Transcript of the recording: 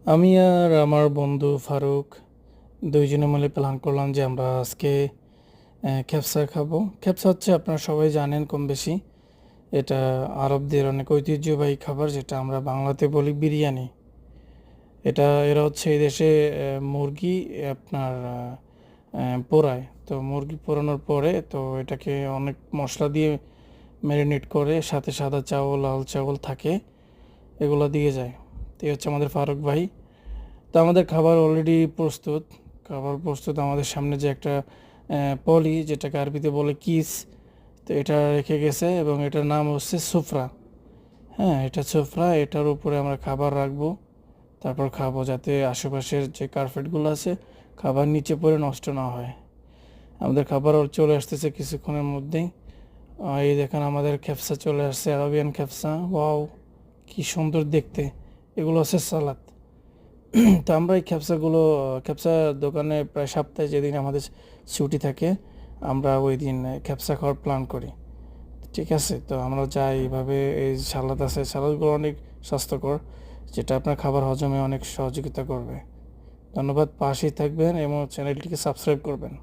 আমি আর আমার বন্ধু ফারুক দুইজনে মিলে প্ল্যান করলাম যে আমরা আজকে খেপসা খাবো। খেপসা হচ্ছে আপনারা সবাই জানেন কম বেশি। এটা আরবদের অনেক ঐতিহ্যবাহী খাবার, যেটা আমরা বাংলাতে বলি বিরিয়ানি। এরা হচ্ছে এই দেশে মুরগি আপনার পোড়ায়। তো মুরগি পোড়ানোর পরে তো এটাকে অনেক মশলা দিয়ে ম্যারিনেট করে, সাথে সাদা চাউল, লাল চাউল থাকে, এগুলো দিয়ে যায়। তো এই হচ্ছে আমাদের ফারুক ভাই। তো আমাদের খাবার অলরেডি প্রস্তুত। খাবার প্রস্তুত, আমাদের সামনে যে একটা পলি, যেটাকে আরবিতে বলে কিস, তো এটা রেখে গেছে এবং এটার নাম হচ্ছে সুফরা। হ্যাঁ, এটা সুফরা, এটার উপরে আমরা খাবার রাখবো, তারপর খাবো, যাতে আশেপাশের যে কার্পেটগুলো আছে খাবার নিচে পড়ে নষ্ট না হয়। আমাদের খাবার চলে আসতেছে কিছুক্ষণের মধ্যেই। এই দেখেন আমাদের খেপসা চলে আসছে, আরবিয়ান খেপসা। ওয়াও, কি সুন্দর দেখতে! এগুলো হচ্ছে সালাদ। তো আমরা এই খেপসা দোকানে প্রায় সপ্তাহে যেদিন আমাদের ছুটি থাকে, আমরা ওই দিন খেপসা খাওয়ার প্ল্যান করি। ঠিক আছে, তো আমরা যাই এইভাবে। এই সালাদ আছে, সালাদগুলো অনেক স্বাস্থ্যকর, যেটা আপনার খাবার হজমে অনেক সহযোগিতা করবে। ধন্যবাদ, পাশেই থাকবেন এবং চ্যানেলটিকে সাবস্ক্রাইব করবেন।